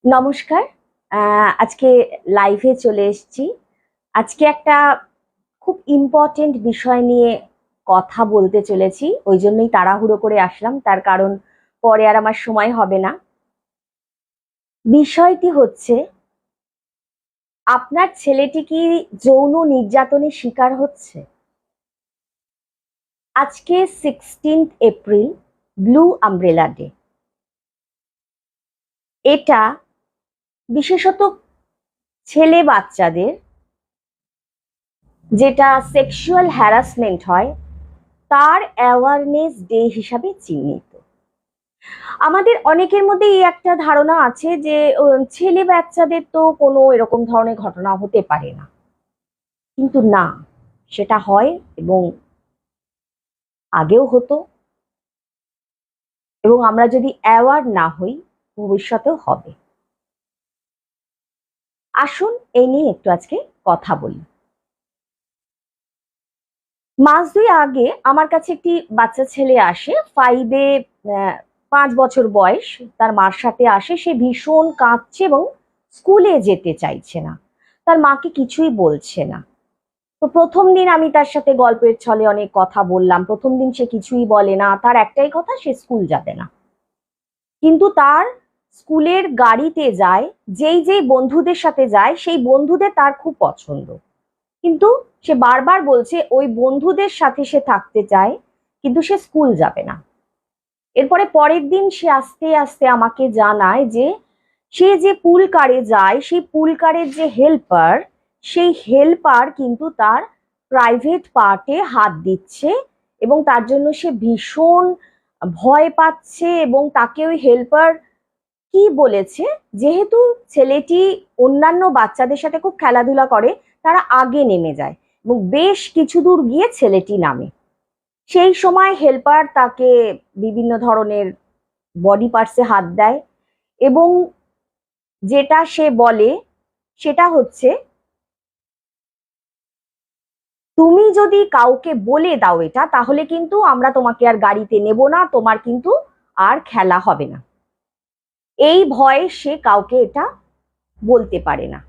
নমস্কার। আজকে লাইভে চলে এসেছি। আজকে একটা খুব ইম্পর্টেন্ট বিষয় নিয়ে কথা বলতে চলেছি, ওই জন্যই তাড়াহুড়ো করে আসলাম, তার কারণ পরে আর আমার সময় হবে না। বিষয়টি হচ্ছে, আপনার ছেলেটি কি যৌন নির্যাতনের শিকার হচ্ছে? আজকে 16 এপ্রিল, ব্লু আমব্রেলা ডে। এটা বিশেষত ছেলে বাচ্চাদের যেটা সেক্সুয়াল হ্যারাসমেন্ট হয় তার অ্যাওয়ারনেস ডে হিসাবে চিহ্নিত। আমাদের অনেকের মধ্যে এই একটা ধারণা আছে যে ছেলে বাচ্চাদের তো কোনো এরকম ধরনের ঘটনা হতে পারে না, কিন্তু না, সেটা হয় এবং আগেও হতো, এবং আমরা যদি অ্যাওয়ার না হই ভবিষ্যতেও হবে। আসুন এই নিয়ে একটু আজকে কথা বলি। মাস দুই আগে আমার কাছে একটি বাচ্চা ছেলে আসে, 5-এ, 5 বছর বয়স। তার মার সাথে আসে, সে ভীষণ কাঁদছে এবং স্কুলে যেতে চাইছে না, তার মাকে কিছুই বলছে না। তো প্রথম দিন আমি তার সাথে গল্পের ছলে অনেক কথা বললাম। প্রথম দিন সে কিছুই বলে না, তার একটাই কথা, সে স্কুল যাবে না। কিন্তু তার স্কুলের গাড়িতে যায়, যেই যেই বন্ধুদের সাথে যায় সেই বন্ধুদের তার খুব পছন্দ, কিন্তু সে বারবার বলছে ওই বন্ধুদের সাথে সে থাকতে চায়, কিন্তু সে স্কুল যাবে না। এরপরে পরের দিন সে আস্তে আস্তে আমাকে জানায় যে সে যে পুল কারে যায়, সেই পুল কারের যে হেল্পার, সেই হেল্পার কিন্তু তার প্রাইভেট পার্টে হাত দিচ্ছে, এবং তার জন্য সে ভীষণ ভয় পাচ্ছে। এবং তাকে ওই হেল্পার কি বলেছে, যেহেতু ছেলেটি অন্যান্য বাচ্চাদের সাথে খুব খেলাধুলা করে, তারা আগে নেমে যায় এবং বেশ কিছু দূর গিয়ে ছেলেটি নামে। সেই সময় হেল্পার তাকে বিভিন্ন ধরনের বডি পার্টসে হাত দেয়, এবং যেটা সে বলে সেটা হচ্ছে, তুমি যদি কাউকে বলে দাও এটা, তাহলে কিন্তু আমরা তোমাকে আর গাড়িতে নেব না, তোমার কিন্তু আর খেলা হবে না। এই ভয়ে সে কাউকে এটা বলতে পারে না।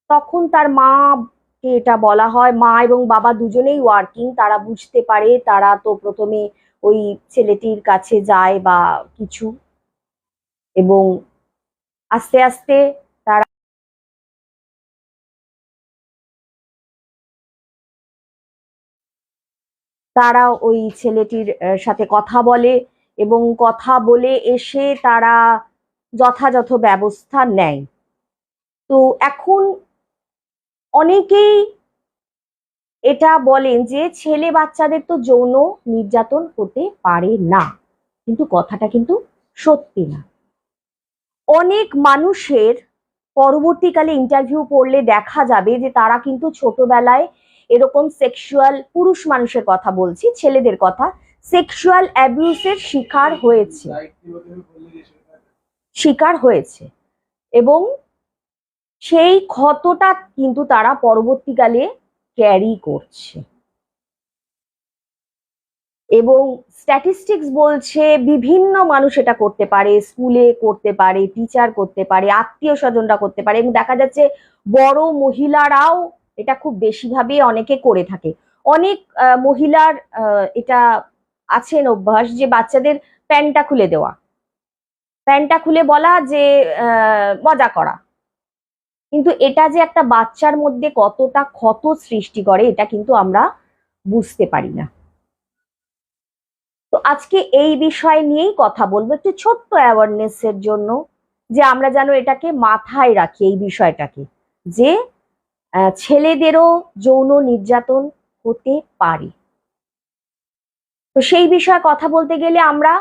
তখন তার মাকে এটা বলা হয়, মা এবং বাবা দুজনেই ওয়ার্কিং, তারা বুঝতে পারে, তারা তো প্রথমে ওই ছেলেটির কাছে যায় বা কিছু, এবং আস্তে আস্তে তারা তারা ওই ছেলেটির সাথে কথা বলে, এবং কথা বলে এসে তারা যথাযথ ব্যবস্থা নেয়। তো এখন অনেকেই এটা বলেন যে ছেলে বাচ্চাদের তো যৌন নির্যাতন হতে পারে না, কিন্তু কথাটা কিন্তু সত্যি না। অনেক মানুষের পরবর্তীকালে ইন্টারভিউ পড়লে দেখা যাবে যে তারা কিন্তু ছোটবেলায় এরকম সেক্সুয়াল, পুরুষ মানুষের কথা বলছি, ছেলেদের কথা, সেক্সুয়াল অ্যাবিউসের শিকার হয়েছে, এবং সেই ক্ষতটা কিন্তু তারা পরবর্তীকালে ক্যারি করছে। এবং স্ট্যাটিস্টিক্স বলছে বিভিন্ন মানুষ এটা করতে পারে, স্কুলে করতে পারে, টিচার করতে পারে, আত্মীয় স্বজনরা করতে পারে, এবং দেখা যাচ্ছে বড় মহিলারাও এটা খুব বেশিভাবে অনেকে করে থাকে। অনেক মহিলার এটা আছেন অভ্যাস যে বাচ্চাদের প্যান্টটা খুলে দেওয়া, প্যান্টটা খুলে বলা যে মজা করা, কিন্তু এটা যে একটা বাচ্চার মধ্যে কতটা ক্ষত সৃষ্টি করে এটা কিন্তু আমরা বুঝতে পারি না। তো আজকে এই বিষয় নিয়েই কথা বলবো, একটু ছোট্ট অ্যাওয়ারনেস এর জন্য, যে আমরা যেন এটাকে মাথায় রাখি, এই বিষয়টাকে, যে ছেলেদেরও যৌন নির্যাতন হতে পারে। তো সেই বিষয়ে কথা বলতে গেলে আমরা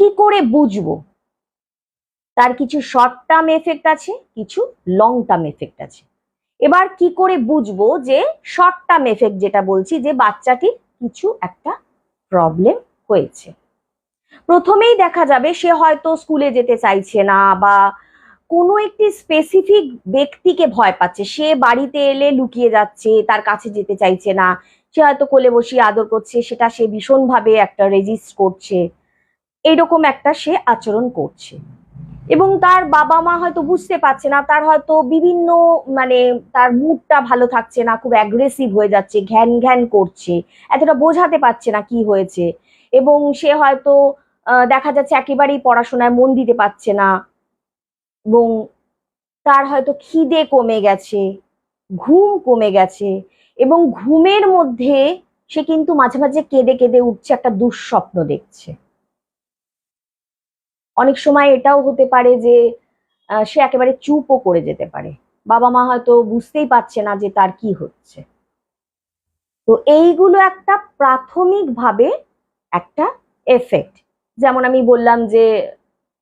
কি করে বুঝবো? তার কিছু শর্ট টার্ম এফেক্ট আছে, কিছু লং টার্ম এফেক্ট আছে। এবার কি করে বুঝবো যে শর্ট টার্ম এফেক্ট, যেটা বলছি, যে বাচ্চাটির কিছু একটা প্রবলেম হয়েছে? প্রথমেই দেখা যাবে সে হয়তো স্কুলে যেতে চাইছে না, বা কোনো একটি স্পেসিফিক ব্যক্তিকে ভয় পাচ্ছে, সে বাড়িতে এলে লুকিয়ে যাচ্ছে, তার কাছে যেতে চাইছে না, সে হয়তো কোলে বসিয়ে আদর করছে, সেটা সে ভীষণভাবে একটা রেজিস্ট করছে, এইরকম একটা সে আচরণ করছে। এবং তার বাবা মা হয়তো বুঝতে পারছে না, তার হয়তো বিভিন্ন মানে তার মুডটা ভালো থাকছে না, খুব অ্যাগ্রেসিভ হয়ে যাচ্ছে, ঘ্যান ঘ্যান করছে, এতটা বোঝাতে পারছে না কি হয়েছে। এবং সে হয়তো দেখা যাচ্ছে একেবারেই পড়াশোনায় মন দিতে পারছে না, এবং তার হয়তো খিদে কমে গেছে, ঘুম কমে গেছে, এবং ঘুমের মধ্যে সে কিন্তু মাঝে মাঝে কেঁদে কেঁদে উঠছে, একটা দুঃস্বপ্ন দেখছে। অনেক সময় এটাও হতে পারে যে সে একেবারে চুপও করে যেতে পারে, বাবা মা হয়তো বুঝতেই পারছে না যে তার কি হচ্ছে। তো এইগুলো একটা প্রাথমিক ভাবে একটা এফেক্ট। যেমন আমি বললাম যে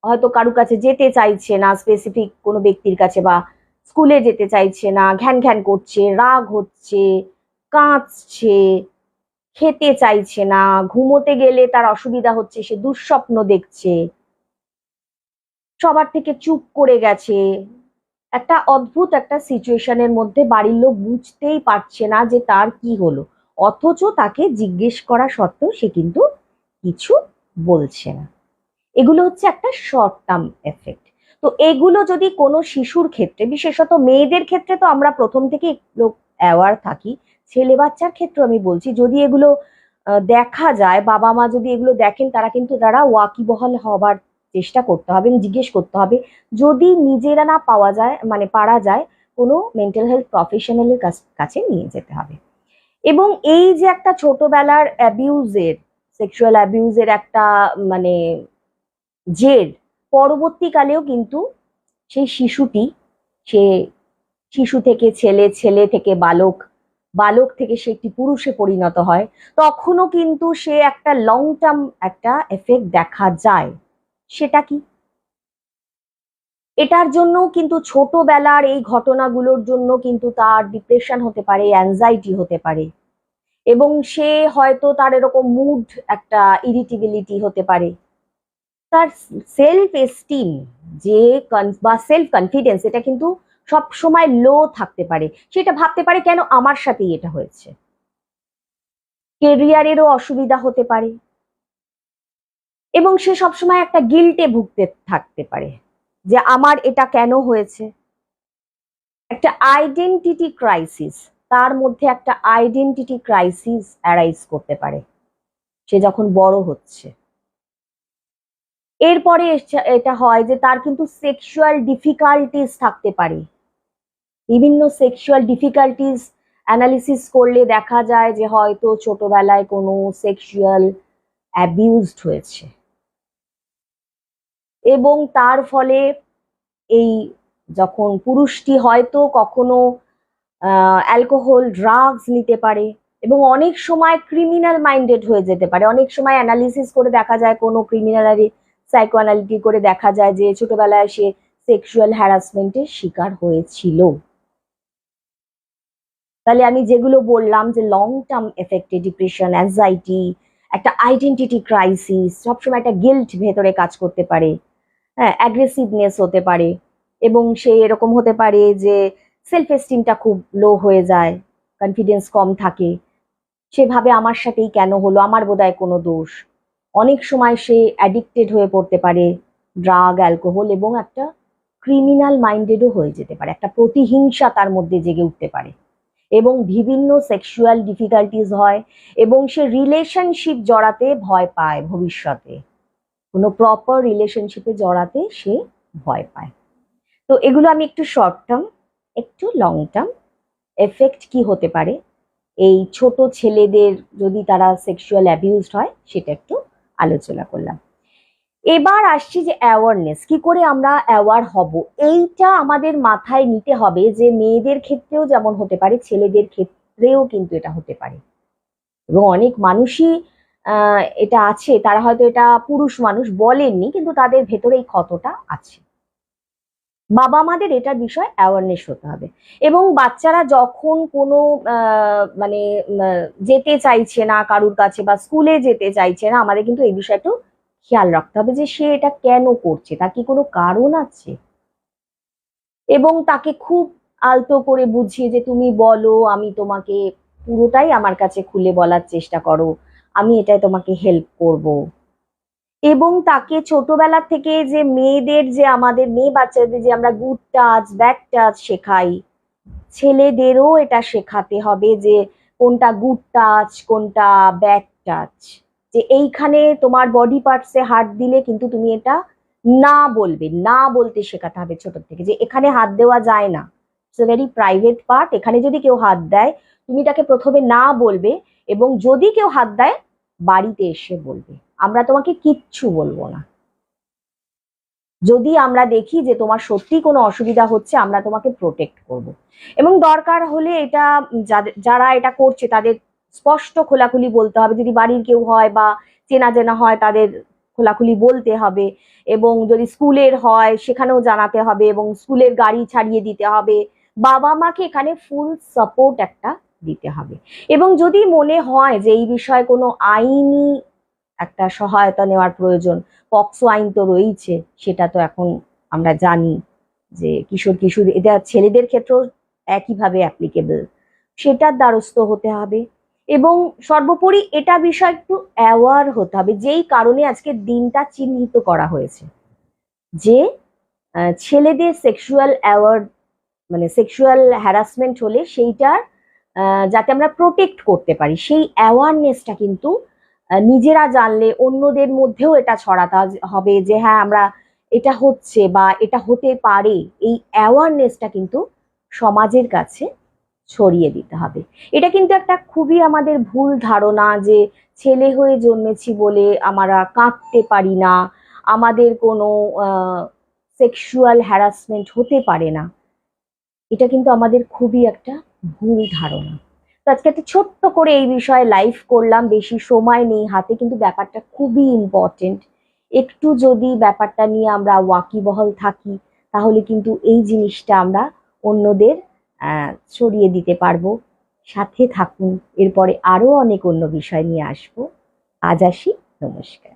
হয়তো কারুর কাছে যেতে চাইছে না, স্পেসিফিক কোনো ব্যক্তির কাছে, বা স্কুলে যেতে চাইছে না, ঘ্যান ঘ্যান করছে, রাগ হচ্ছে, কাঁদছে, খেতে চাইছে না, ঘুমোতে গেলে তার অসুবিধা হচ্ছে, সে দুঃস্বপ্ন দেখছে, সবার থেকে চুপ করে গেছে। একটা অদ্ভুত একটা সিচুয়েশনের মধ্যে বাড়ির লোক বুঝতেই পারছে না যে তার কি হলো, অথচ তাকে জিজ্ঞেস করা সত্ত্বেও সে কিন্তু কিছু বলছে না। এগুলো হচ্ছে একটা শর্ট টার্ম এফেক্ট। তো এগুলো যদি কোনো শিশুর ক্ষেত্রে, বিশেষত মেয়েদের ক্ষেত্রে তো আমরা প্রথম থেকে একটু অ্যাওয়ার থাকি, ছেলে বাচ্চার ক্ষেত্রে আমি বলছি, যদি এগুলো দেখা যায়, বাবা মা যদি এগুলো দেখেন, তারা ওয়াকিবহাল হবার চেষ্টা করতে হবে, জিজ্ঞেস করতে হবে। যদি নিজেরা না পাওয়া যায়, মানে পারা যায়, কোনো মেন্টাল হেলথ প্রফেশনালের কাছে নিয়ে যেতে হবে। এবং এই যে একটা ছোটবেলার অ্যাবিউজের, সেক্সুয়াল অ্যাবিউজের একটা মানে জের, পরবর্তীকালেও কিন্তু সেই শিশুটি, সে শিশু থেকে ছেলে, ছেলে থেকে বালক, বালক থেকে সে একটি পুরুষে পরিণত হয়, তখনও কিন্তু সে একটা লং টার্ম একটা এফেক্ট দেখা যায়। সেটা কি? এটার জন্য কিন্তু ছোটবেলার এই ঘটনাগুলোর জন্য কিন্তু তার ডিপ্রেশন হতে পারে, অ্যাংজাইটি হতে পারে, এবং সে হয়তো তার এরকম মুড, একটা ইরিটেবিলিটি হতে পারে। তার সেলফ এস্টিম যে বা সেলফ কনফিডেন্স, এটা কিন্তু সব সময় লো থাকতে পারে। সেটা ভাবতে পারে কেন আমার সাথেই এটা হয়েছে। কেরিয়ারেরও অসুবিধা হতে পারে, এবং সে সবসময় একটা গিল্টে ভুগতে থাকতে পারে যে আমার এটা কেন হয়েছে। একটা আইডেন্টিটি ক্রাইসিস, তার মধ্যে একটা আইডেন্টিটি ক্রাইসিস অ্যারাইজ করতে পারে সে যখন বড় হচ্ছে। এরপরে এটা হয় যে তার কিন্তু সেক্সুয়াল ডিফিকাল্টিস থাকতে পারে। বিভিন্ন সেক্সুয়াল ডিফিকাল্টিস অ্যানালিসিস করলে দেখা যায় যে হয়তো ছোটবেলায় কোনো সেক্সুয়াল অ্যাবিউজড হয়েছে, এবং তার ফলে এই যখন পুরুষটি হয়তো কখনো অ্যালকোহল, ড্রাগস নিতে পারে, এবং অনেক সময় ক্রিমিনাল মাইন্ডেড হয়ে যেতে পারে। অনেক সময় অ্যানালিসিস করে দেখা যায়, কোনো ক্রিমিনালারি সাইকো অ্যানালিটি করে দেখা যায় যে ছোটবেলায় সে সেক্সুয়াল হ্যারাসমেন্টের শিকার হয়েছিল। তাহলে আমি যেগুলো বললাম যে লং টার্ম এফেক্টে ডিপ্রেশন, অ্যাংজাইটি, একটা আইডেন্টিটি ক্রাইসিস, সবসময় একটা গিল্ট ভেতরে কাজ করতে পারে, হ্যাঁ, অ্যাগ্রেসিভনেস হতে পারে, এবং সে এরকম হতে পারে যে সেলফ এস্টিমটা খুব লো হয়ে যায়, কনফিডেন্স কম থাকে, সে ভাবে আমার সাথেই কেন হলো, আমার বোধহয় কোনো দোষ। অনেক সময় সে অ্যাডিক্টেড হয়ে পড়তে পারে ড্রাগ, অ্যালকোহল, এবং একটা ক্রিমিনাল মাইন্ডেডও হয়ে যেতে পারে, একটা প্রতিহিংসা তার মধ্যে জেগে উঠতে পারে, এবং বিভিন্ন সেক্সুয়াল ডিফিকাল্টিস হয়, এবং সে রিলেশনশিপ জড়াতে ভয় পায়, ভবিষ্যতে কোনো প্রপার রিলেশনশিপে জড়াতে সে ভয় পায়। তো এগুলো আমি একটু শর্ট টার্ম, একটু লং টার্ম এফেক্ট কি হতে পারে এই ছোট ছেলেদের যদি তারা সেক্সুয়াল অ্যাবিউজড হয়, সেটা একটু আলোচনা করলাম। এবার আসছি যে অ্যাওয়ারনেস, কি করে আমরা অ্যাওয়ার হব। এইটা আমাদের মাথায় নিতে হবে যে মেয়েদের ক্ষেত্রেও যেমন হতে পারে, ছেলেদের ক্ষেত্রেও কিন্তু এটা হতে পারে। এবং অনেক মানুষই এটা আছে, তারা হয়তো এটা পুরুষ মানুষ বলেননি, কিন্তু তাদের ভেতরে এই ক্ষতটা আছে। বাবা মাদের এটার বিষয়ে অ্যাওয়ারনেস হতে হবে। এবং বাচ্চারা যখন কোনো মানে যেতে চাইছে না কারুর কাছে, বা স্কুলে যেতে চাইছে না, আমাদের কিন্তু এই বিষয়টা খেয়াল রাখতে হবে যে সে এটা কেন করছে, তার কি কোনো কারণ আছে, এবং তাকে খুব আলতো করে বুঝিয়ে যে তুমি বলো, আমি তোমাকে পুরোটাই আমার কাছে খুলে বলার চেষ্টা করো, আমি এটাই তোমাকে হেল্প করব। এবং তাকে ছোটবেলা থেকে যে মেয়েদের, যে আমাদের মেয়ে বাচ্চাদের যে আমরা গুড টাচ ব্যাড টাচ শেখাই, ছেলেদেরও এটা শেখাতে হবে যে কোনটা গুড টাচ কোনটা ব্যাড টাচ। যে এইখানে তোমার বডি পার্টসে হাত দিলে কিন্তু তুমি এটা না বলবে, না বলতে শেখাতে হবে ছোট থেকে, যে এখানে হাত দেওয়া যায় না, it's a very private part, এখানে যদি কেউ হাত দেয় তুমি তাকে প্রথমে না বলবে, এবং যদি কেউ হাত দেয় বাড়িতে এসে বলবে, আমরা তোমাকে কিচ্ছু বলবো না। যদি আমরা দেখি যে তোমার সত্যি কোনো অসুবিধা হচ্ছে আমরা তোমাকে প্রোটেক্ট করব। এবং দরকার হলে এটা যারা এটা করছে তাদের স্পষ্ট খোলাখুলি বলতে হবে, যদি বাড়ির কেউ হয় বা চেনা জানা হয় তাদের খোলাখুলি বলতে হবে, এবং যদি স্কুলের হয় সেখানেও জানাতে হবে, এবং স্কুলের গাড়ি ছাড়িয়ে দিতে হবে, বাবা মাকে এখানে ফুল সাপোর্ট একটা দিতে হবে। এবং যদি মনে হয় যে এই বিষয়ে কোনো আইনি একটা সহায়তা নেওয়ার প্রয়োজন, পক্সো আইন তো রয়েছে, সেটা তো এখন আমরা জানি যে কিশোর কিশোর এটা ছেলেদের ক্ষেত্রেও একইভাবে অ্যাপ্লিকেবল, সেটার দ্বারস্থ হতে হবে। এবং সর্বোপরি এটা বিষয় একটু অ্যাওয়ার হতে হবে, যেই কারণে আজকে দিনটা চিহ্নিত করা হয়েছে, যে ছেলেদের সেক্সুয়াল অ্যাওয়ার্ড মানে সেক্সুয়াল হ্যারাসমেন্ট হলে সেইটার যাতে আমরা প্রোটেক্ট করতে পারি, সেই অ্যাওয়ারনেসটা কিন্তু নিজেরা জানলে অন্যদের মধ্যেও এটা ছড়াতে হবে, যে হ্যাঁ আমরা এটা হচ্ছে বা এটা হতে পারে, এই অ্যাওয়ারনেসটা কিন্তু সমাজের কাছে ছড়িয়ে দিতে হবে। এটা কিন্তু একটা খুবই আমাদের ভুল ধারণা, যে ছেলে হয়ে জন্মেছি বলে আমরা কাঁদতে পারি না, আমাদের কোনো সেক্সুয়াল হ্যারাসমেন্ট হতে পারে না, এটা কিন্তু আমাদের খুবই একটা ভুল ধারণা। তো আজকে একটা ছোট্ট করে এই বিষয়ে লাইভ করলাম, বেশি সময় নেই হাতে, কিন্তু ব্যাপারটা খুবই ইম্পর্টেন্ট। একটু যদি ব্যাপারটা নিয়ে আমরা ওয়াকিবহাল থাকি তাহলে কিন্তু এই জিনিসটা আমরা অন্যদের ছড়িয়ে দিতে পারবো। সাথে থাকুন, এরপরে আরো অনেক অন্য বিষয় নিয়ে আসবো। আজ আসি, নমস্কার।